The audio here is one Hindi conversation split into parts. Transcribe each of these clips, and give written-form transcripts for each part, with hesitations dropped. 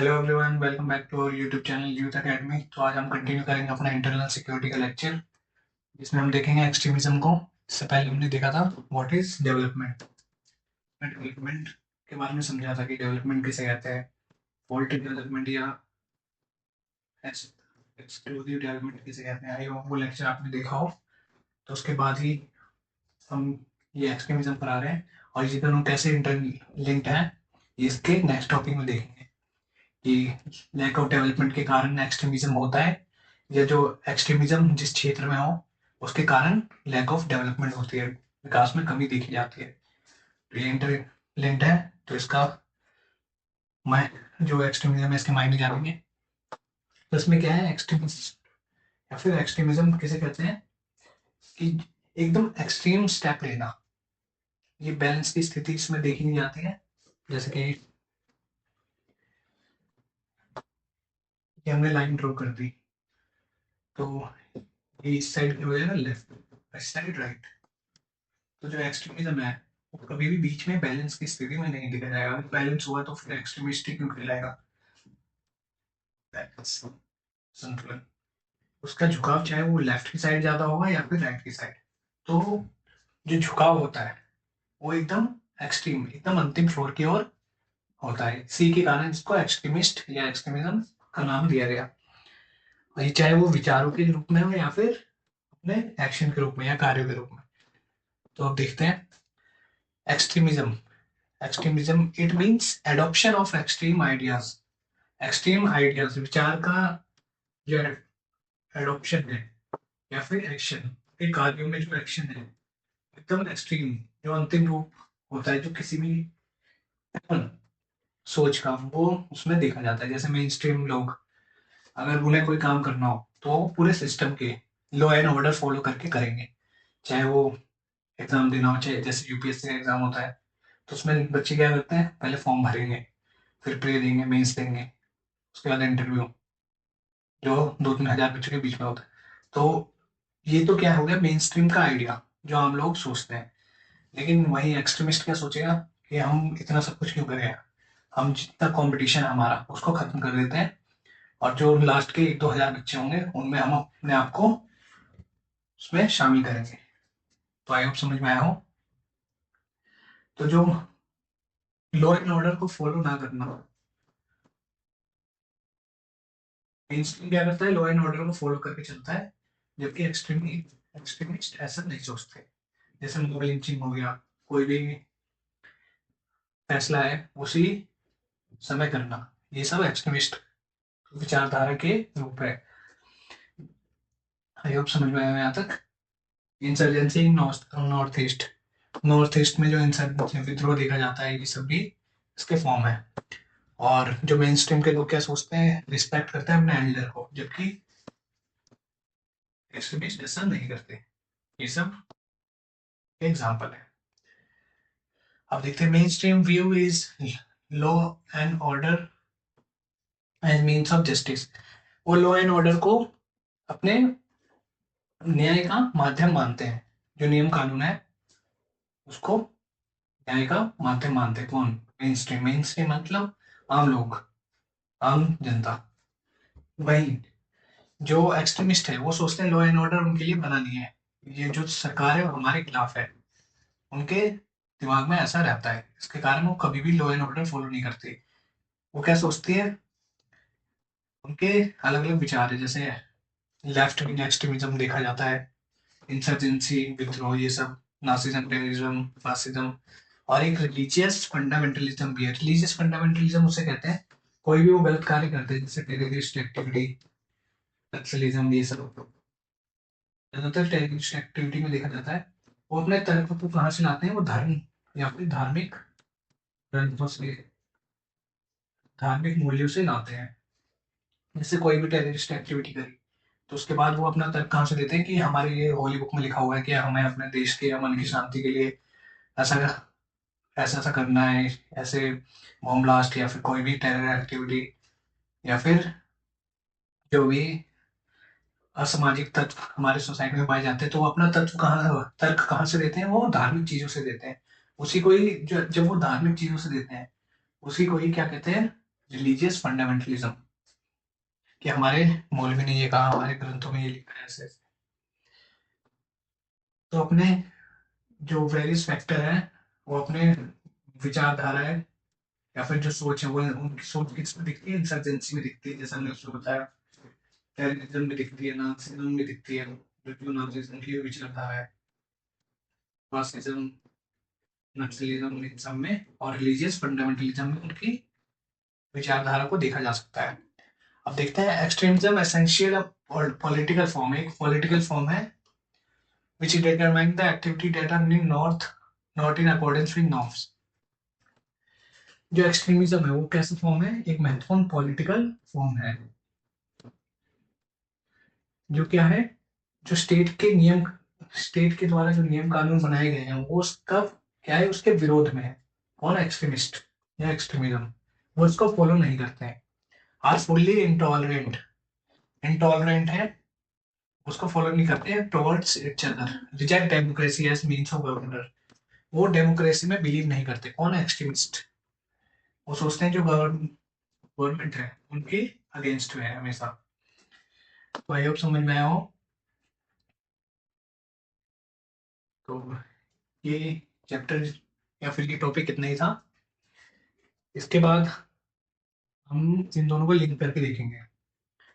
Hello everyone, welcome back to our YouTube channel youth academy. तो आज हम कंटिन्यू करेंगे अपना इंटरनल सिक्योरिटी का लेक्चर, जिसमें हम देखेंगे एक्सट्रीमिज्म को। इससे पहले हमने देखा था व्हाट इज डेवलपमेंट। डेवलपमेंट के बारे में समझा था कि डेवलपमेंट किसे कहते हैं, फॉल्ट डेवलपमेंट या एक्सक्लूसिव डेवलपमेंट किसे कहते हैं। आई होप वो लेक्चर आपने देखा हो। तो उसके बाद ही हम ये एक्सट्रीमिज्म पर आ रहे हैं, और ये दोनों कैसे इंटर लिंक्ड हैं इसके नेक्स्ट टॉपिक में देखेंगे कि लैक ऑफ डेवलपमेंट के कारण एक्सट्रीमिज्म होता है, या जो एक्सट्रीमिज्म जिस क्षेत्र में हो उसके कारण लैक ऑफ डेवलपमेंट होती है, विकास में कमी देखी जाती है। तो ये इंटरलिंक्ड है। तो इसका मैं जो एक्सट्रीमिज्म है इसके मायने जानेंगे। तो इसमें क्या है एक्सट्रीमिज्म, या फिर एक्सट्रीमिज्म किसे कहते हैं कि एकदम एक्सट्रीम स्टेप लेना। ये बैलेंस की स्थिति इसमें देखी नहीं जाती है। जैसे कि ये हमने लाइन ड्रॉ कर दी, तो ये इस साइड हो जाएगा लेफ्ट, इस साइड राइट। तो जो एक्सट्रीमिज्म है वो कभी भी बीच में बैलेंस की स्थिति में नहीं दिखा जाएगा। बैलेंस हुआ तो फिर एक्सट्रीमिस्ट क्यों कहलाएगा। बैलेंस, संतुलन, उसका झुकाव चाहे वो लेफ्ट की साइड ज्यादा होगा या फिर राइट की साइड। तो जो झुकाव होता है वो एकदम एक्सट्रीम, एकदम अंतिम फ्लोर की ओर होता है। इसी के कारण इसको एक्सट्रीमिस्ट या एक्सट्रीमिज्म का नाम दिया गया। और ये चाहे वो विचारों के रूप में हो या फिर अपने एक्शन के रूप में या कार्यों के रूप में। तो अब देखते हैं extremism. Extremism it means adoption of extreme ideas. Extreme ideas, विचार का जो एडॉप्शन है या फिर एक्शन के कार्यों में जो एक्शन है एकदम एक्सट्रीम, जो अंतिम रूप होता है जो किसी भी सोच का, वो उसमें देखा जाता है। जैसे मेन स्ट्रीम लोग, अगर उन्हें कोई काम करना हो तो वो पूरे सिस्टम के लॉ एंड ऑर्डर फॉलो करके करेंगे। चाहे वो एग्जाम देना हो, चाहे जैसे यूपीएससी का एग्जाम होता है, तो उसमें बच्चे क्या करते हैं, पहले फॉर्म भरेंगे, फिर प्री देंगे, मेंस देंगे, उसके बाद इंटरव्यू, जो 2-3 हजार बच्चों के बीच में होता है। तो ये तो क्या हो गया मेन स्ट्रीम का आइडिया जो हम लोग सोचते हैं। लेकिन वही एक्सट्रीमिस्ट क्या सोचेगा कि हम इतना सब कुछ क्यों करें, हम जितना कंपटीशन है हमारा उसको खत्म कर देते हैं, और जो लास्ट के 1-2 हजार बच्चे होंगे उनमें हम अपने आप को उसमें शामिल करेंगे। तो आई होप समझ में आया हो। तो जो लॉ एंड ऑर्डर को फॉलो ना करना, मेन स्ट्रीम क्या करता है, लॉ एंड ऑर्डर को फॉलो करके चलता है, जबकि एक्सट्रीमिस्ट ऐसा नहीं सोचते। जैसे मोबाइल लिंचिंग हो गया, कोई भी फैसला है उसी समय करना, ये सब एक्सट्रीमिस्ट विचारधारा के रूप है। आई होप समझ में आया यहाँ तक। इंसर्जेंसी इन नॉर्थ ईस्ट, नॉर्थ ईस्ट में जो इंसर्जेंसी विद्रोह देखा जाता है, ये सब भी इसके फॉर्म है। और जो मेन स्ट्रीम के लोग क्या सोचते हैं, रिस्पेक्ट करते हैं अपने एल्डर को, जबकि एक्सट्रीमिस्ट ऐसा नहीं करते। ये सब एग्जाम्पल है। अब देखते हैं mainstream view is law and order as means of justice. वो लॉ एंड ऑर्डर को अपने न्याय का माध्यम मानते हैं। जो नियम कानून है उसको न्याय का माध्यम मानते हैं। कौन? Main stream. मेन स्ट्रीम मतलब आम लोग, आम जनता। वही जो एक्सट्रीमिस्ट है वो सोचते हैं लॉ एंड ऑर्डर उनके लिए बना नहीं है, ये जो सरकार है वो हमारे खिलाफ है। उनके दिमाग में ऐसा रहता है, इसके कारण वो कभी भी लॉ एंड ऑर्डर फॉलो नहीं करते। वो क्या सोचती है, उनके अलग अलग विचार है। जैसे लेफ्ट विंग एक्सट्रीमिज्म देखा जाता है, इंसर्जेंसी, विद्रोह, ये सब, नासिज्म, टेररिज्म, फासिज्म। और एक रिलीजियस फंडामेंटलिज्म भी है। रिलीजियस फंडामेंटलिज्म उसे कहते हैं कोई भी वो गलत कार्य करते हैं, जैसे टेररिस्ट एक्टिविटी, नक्सलिज्म, ये सब ज्यादातर टेररिस्ट एक्टिविटी में देखा जाता है। वो अपने तर्क को कहाँ से लाते हैं, वो धर्म या फिर धार्मिक ग्रंथों से, धार्मिक मूल्यों से लाते हैं। जैसे कोई भी टेररिस्ट एक्टिविटी करी तो उसके बाद वो अपना तर्क कहाँ से देते हैं कि हमारे ये होली बुक में लिखा हुआ है कि हमें अपने देश के अमन की शांति के लिए ऐसा ऐसा ऐसा करना है, ऐसे बॉम्ब ब्लास्ट या फिर कोई भी टेरर एक्टिविटी, या फिर जो भी असामाजिक तत्व हमारे सोसाइटी में पाए जाते हैं, तो वो अपना तर्क कहाँ से देते हैं, वो धार्मिक चीजों से देते हैं। उसी को ही जब वो धार्मिक चीजों से देते हैं, उसी को ही क्या कहते हैं, रिलीजियस फंडामेंटलिज्म, कि हमारे मौलवी ने ये कहा, हमारे ग्रंथों में ये लिखा है, ऐसे। तो अपने जो वेरियस फैक्टर है, वो अपने विचारधारा है या फिर जो सोच है, वो उनकी सोच किसमें दिखती है? इंसर्जेंसी में दिखती है, जैसा हमने उसको बताया। टेररिज्म में दिखती है, नाजिज्म में दिखती है, जो नाजिज्म की विचारधारा है, फासिज्म, नक्सलिज्म, इन सब में, और रिलीजियस फंडामेंटलिज्म में उनकी विचारधारा को देखा जा सकता है। अब देखते हैं एक्सट्रीमिज्म एसेंशियल और पॉलिटिकल फॉर्म है, एक पॉलिटिकल फॉर्म है which determine the activity that are not in accordance with norms। जो एक्सट्रीमिज्म है वो कैसे फॉर्म है? एक महत्वपूर्ण पॉलिटिकल फॉर्म है, जो क्या है, जो स्टेट के द्वारा जो नियम कानून बनाए गए हैं वो उसका क्या है, उसके विरोध में है। और एक्सट्रीमिस्ट या एक्सट्रीमिज्म, वो इसको फॉलो नहीं करते हैं। आर फुल्ली इंटॉलरेंट, इंटॉलरेंट है, उसको फॉलो नहीं करते हैं। Towards each other, reject democracy as means of governor, वो डेमोक्रेसी में बिलीव नहीं करते। कौन है एक्सट्रीमिस्ट? वो सोचते हैं जो गवर्नमेंट है उनके अगेंस्ट में है हमेशा। तो आई होप समझ में आया हो। तो ये चैप्टर या फिर ये टॉपिक इतना ही था। इसके बाद हम इन दोनों को लिंक करके देखेंगे।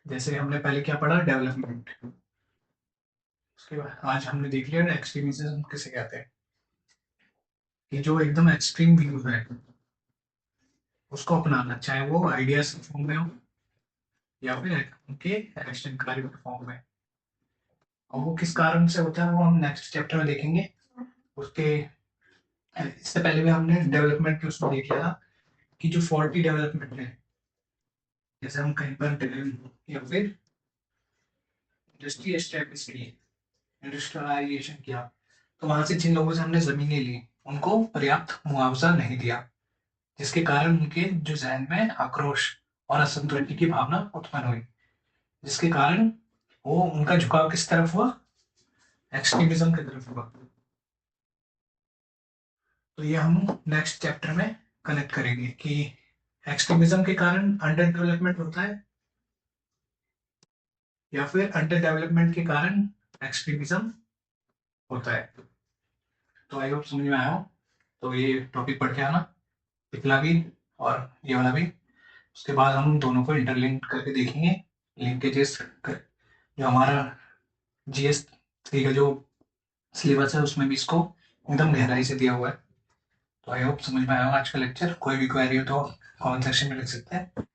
जैसे हमने पहले क्या पढ़ा, डेवलपमेंट। उसके बाद आज हमने देख लिया एक्सट्रीमिज्म किसे कहते हैं, कि जो एकदम एक्सट्रीम व्यू है उसको अपनाना, चाहे वो आइडियाज फॉर्म में हो या फिर उनके एक्शन कार्य के फॉर्म में। और वो किस कारण से होता है वो हम नेक्स्ट चैप्टर में देखेंगे। उसके इससे पहले भी हमने डेवलपमेंट के उसमें देख लिया था कि जो फॉल्टी डेवलपमेंट है, जैसे हम कहीं पर या फिर इंडस्ट्री एस्टेब्लिश की, इंडस्ट्रियलाइजेशन किया, तो वहां से जिन लोगों से हमने जमीनें ली उनको पर्याप्त मुआवजा नहीं दिया, जिसके कारण उनके जो जहन में आक्रोश और असंतुष्टि की भावना उत्पन्न हुई, जिसके कारण वो उनका झुकाव किस तरफ हुआ? एक्सट्रीमिज्म की तरफ हुआ। तो ये हम नेक्स्ट चैप्टर में कनेक्ट करेंगे कि एक्सट्रीमिज्म के कारण अंडर डेवलपमेंट होता है या फिर अंडर डेवलपमेंट के कारण एक्सट्रीमिज्म होता है। तो आई होप समझ में आया हो। तो ये टॉपिक पढ़ के आना, पिछला भी और ये वाला भी। उसके बाद हम दोनों को इंटरलिंक करके देखेंगे, लिंकेजेस। जो हमारा जीएस थ्री का जो सिलेबस है उसमें भी इसको एकदम गहराई से दिया हुआ है। तो आई होप समझ में आया आज का लेक्चर। कोई भी क्वेरी हो तो कमेंट सेक्शन में लिख सकते हैं।